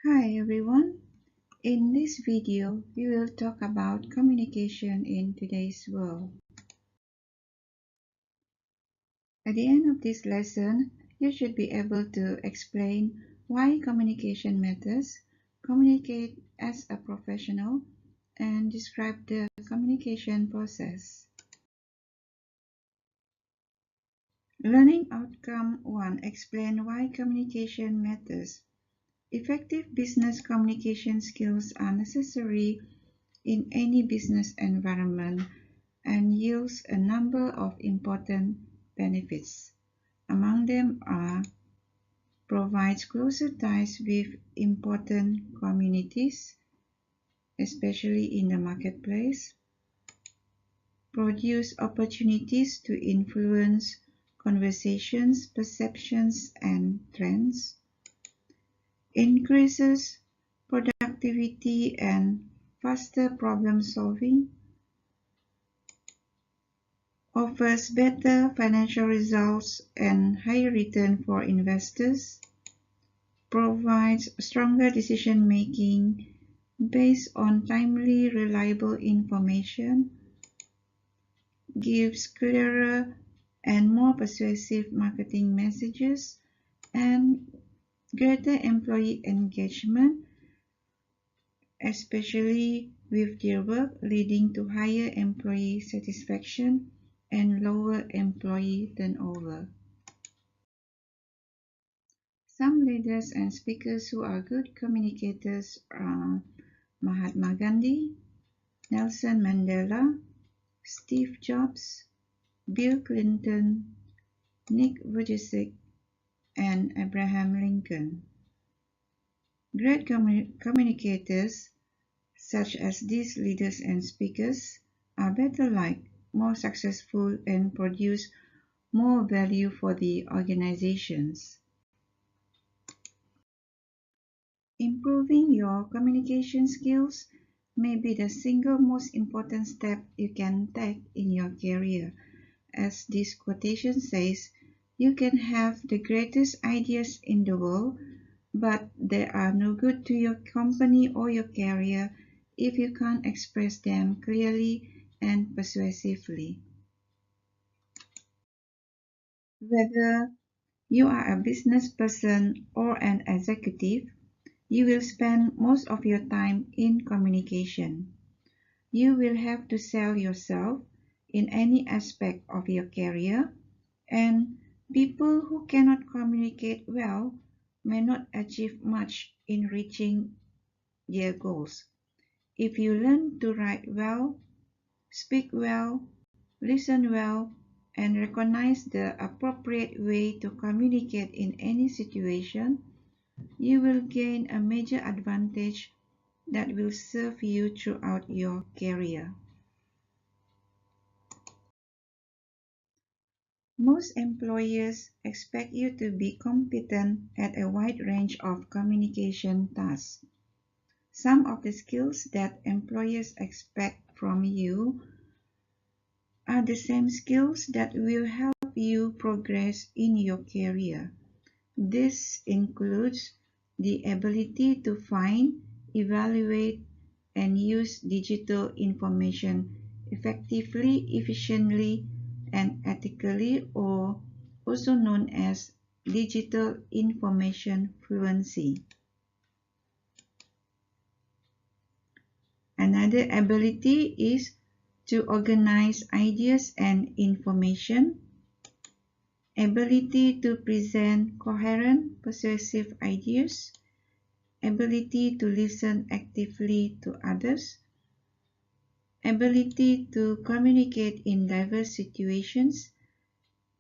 Hi everyone. In this video, we will talk about communication in today's world. At the end of this lesson, you should be able to explain why communication matters, communicate as a professional, and describe the communication process. Learning Outcome 1. Explain why communication matters. Effective business communication skills are necessary in any business environment and yields a number of important benefits. Among them are provides closer ties with important communities, especially in the marketplace, produce opportunities to influence conversations, perceptions, and trends, increases productivity and faster problem solving, offers better financial results and higher return for investors, provides stronger decision-making based on timely, reliable information, gives clearer and more persuasive marketing messages, and greater employee engagement, especially with their work, leading to higher employee satisfaction and lower employee turnover. Some leaders and speakers who are good communicators are Mahatma Gandhi, Nelson Mandela, Steve Jobs, Bill Clinton, Nick Vujicic, and Abraham Lincoln. Great communicators, such as these leaders and speakers, are better liked, more successful, and produce more value for the organizations. Improving your communication skills may be the single most important step you can take in your career. As this quotation says, you can have the greatest ideas in the world, but they are no good to your company or your career if you can't express them clearly and persuasively. Whether you are a business person or an executive, you will spend most of your time in communication. You will have to sell yourself in any aspect of your career, and people who cannot communicate well may not achieve much in reaching their goals. If you learn to write well, speak well, listen well, and recognize the appropriate way to communicate in any situation, you will gain a major advantage that will serve you throughout your career. Most employers expect you to be competent at a wide range of communication tasks. Some of the skills that employers expect from you are the same skills that will help you progress in your career. This includes the ability to find, evaluate, and use digital information effectively, efficiently, and ethically, or also known as digital information fluency. Another ability is to organize ideas and information, ability to present coherent, persuasive ideas, ability to listen actively to others, ability to communicate in diverse situations,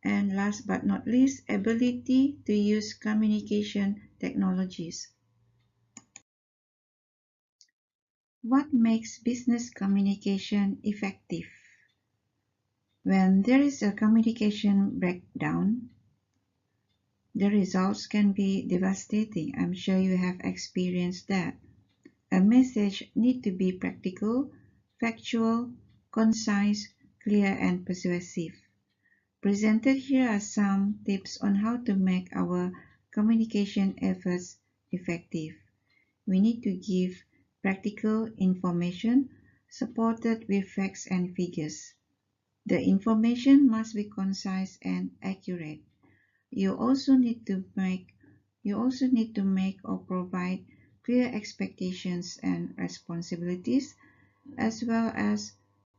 and last but not least, ability to use communication technologies. What makes business communication effective? When there is a communication breakdown, the results can be devastating. I'm sure you have experienced that. A message needs to be practical, factual, concise, clear, and persuasive. Presented here are some tips on how to make our communication efforts effective. we need to give practical information supported with facts and figures. The information must be concise and accurate. You also need to make or provide clear expectations and responsibilities, as well as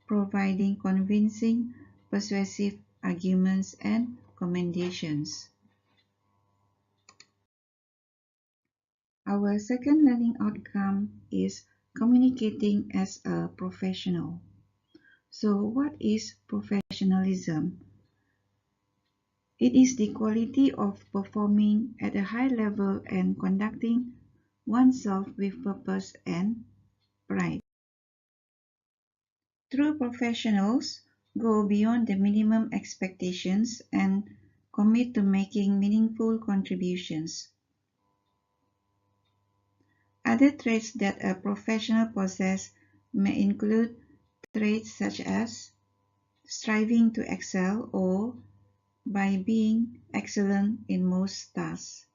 providing convincing, persuasive arguments and commendations. Our second learning outcome is communicating as a professional. So, what is professionalism? It is the quality of performing at a high level and conducting oneself with purpose and pride. True professionals go beyond the minimum expectations and commit to making meaningful contributions. Other traits that a professional possesses may include traits such as striving to excel or by being excellent in most tasks,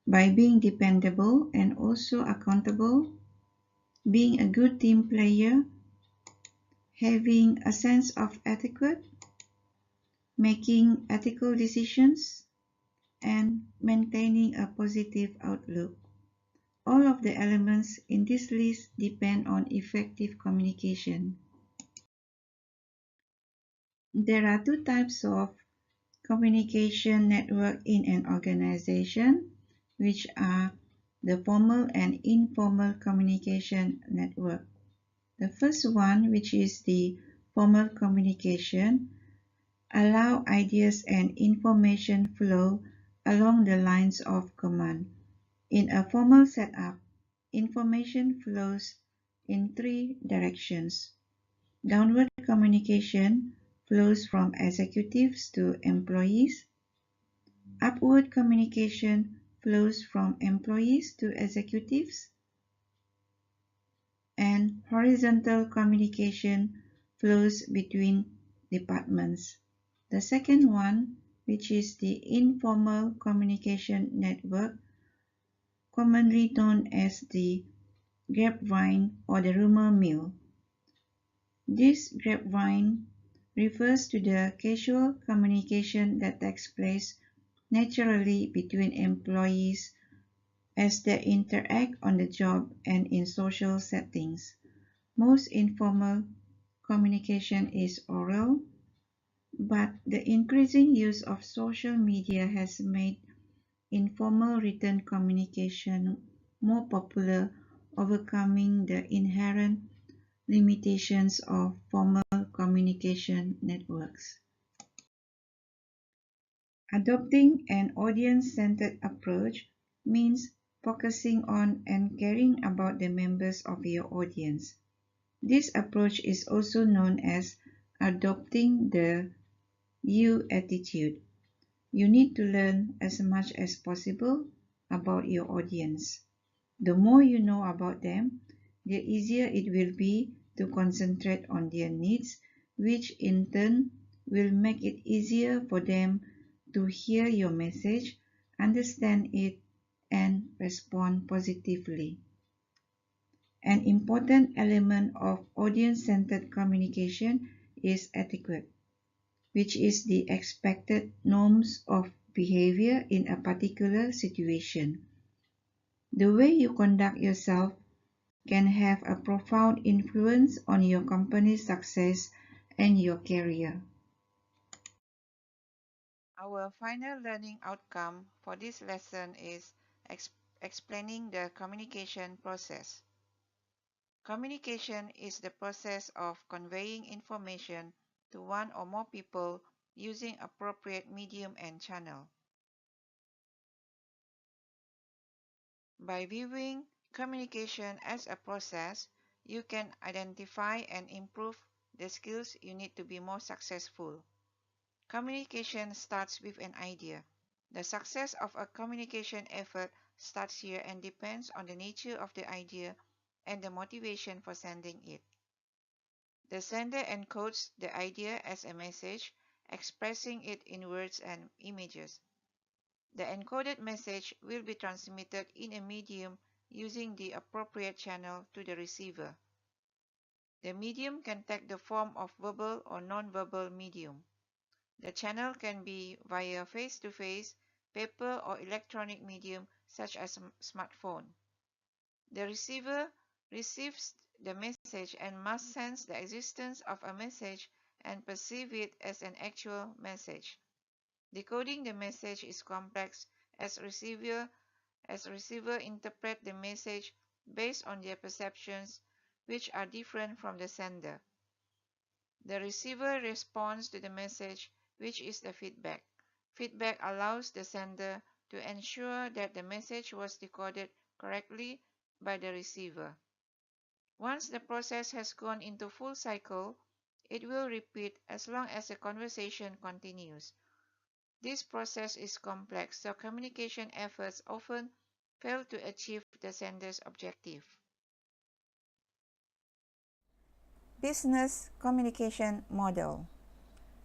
by being dependable and also accountable, being a good team player, having a sense of etiquette, making ethical decisions, and maintaining a positive outlook. All of the elements in this list depend on effective communication. There are two types of communication network in an organization, which are the formal and informal communication network. The first one, which is the formal communication, allow ideas and information flow along the lines of command. In a formal setup, information flows in three directions. Downward communication flows from executives to employees. Upward communication flows from employees to executives. And horizontal communication flows between departments. The second one, which is the informal communication network, commonly known as the grapevine or the rumor mill. This grapevine refers to the casual communication that takes place naturally between employees as they interact on the job and in social settings. Most informal communication is oral, but the increasing use of social media has made informal written communication more popular, overcoming the inherent limitations of formal communication networks. Adopting an audience-centered approach means focusing on and caring about the members of your audience. This approach is also known as adopting the you attitude. You need to learn as much as possible about your audience. The more you know about them, the easier it will be to concentrate on their needs, which in turn will make it easier for them to hear your message, understand it, and respond positively. An important element of audience-centered communication is etiquette, which is the expected norms of behavior in a particular situation. The way you conduct yourself can have a profound influence on your company's success and your career. Our final learning outcome for this lesson is explaining the communication process. Communication is the process of conveying information to one or more people using appropriate medium and channel. By viewing communication as a process, you can identify and improve the skills you need to be more successful. Communication starts with an idea. The success of a communication effort starts here and depends on the nature of the idea and the motivation for sending it. The sender encodes the idea as a message, expressing it in words and images. The encoded message will be transmitted in a medium using the appropriate channel to the receiver. The medium can take the form of verbal or non-verbal medium. The channel can be via face-to-face, paper, or electronic medium such as smartphone. The receiver receives the message and must sense the existence of a message and perceive it as an actual message. Decoding the message is complex as receiver interpret the message based on their perceptions, which are different from the sender. The receiver responds to the message, which is the feedback. Feedback allows the sender to ensure that the message was decoded correctly by the receiver. Once the process has gone into full cycle, it will repeat as long as the conversation continues. This process is complex, so communication efforts often fail to achieve the sender's objective. Business communication model.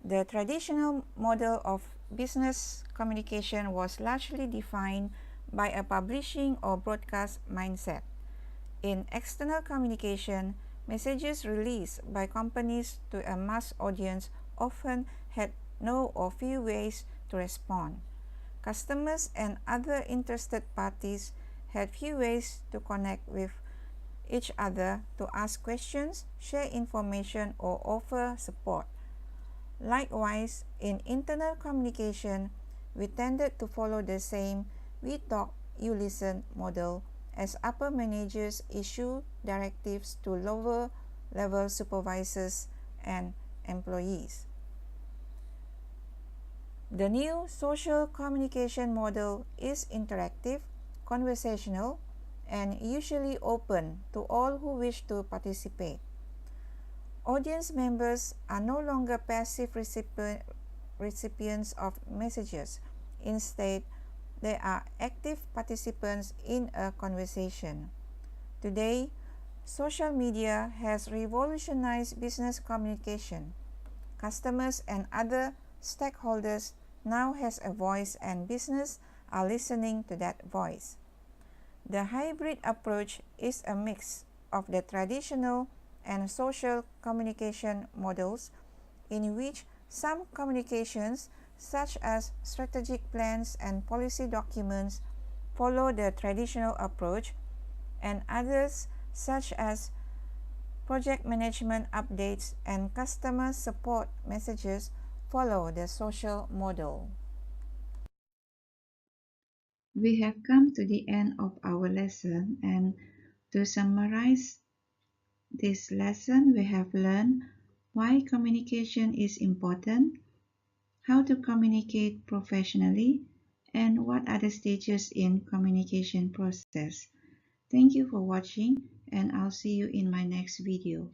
The traditional model of business communication was largely defined by a publishing or broadcast mindset. In external communication, messages released by companies to a mass audience often had no or few ways to respond. Customers and other interested parties had few ways to connect with each other to ask questions, share information, or offer support. Likewise, in internal communication, we tended to follow the same "we talk, you listen" model as upper managers issue directives to lower level supervisors and employees. The new social communication model is interactive, conversational, and usually open to all who wish to participate. Audience members are no longer passive recipients of messages. Instead, they are active participants in a conversation. Today, social media has revolutionized business communication. Customers and other stakeholders now has a voice, and business are listening to that voice. The hybrid approach is a mix of the traditional and social communication models, in which some communications, such as strategic plans and policy documents, follow the traditional approach, and others, such as project management updates and customer support messages, follow the social model. We have come to the end of our lesson, and to summarize this lesson, we have learned why communication is important, how to communicate professionally, and what are the stages in communication process. Thank you for watching, and I'll see you in my next video.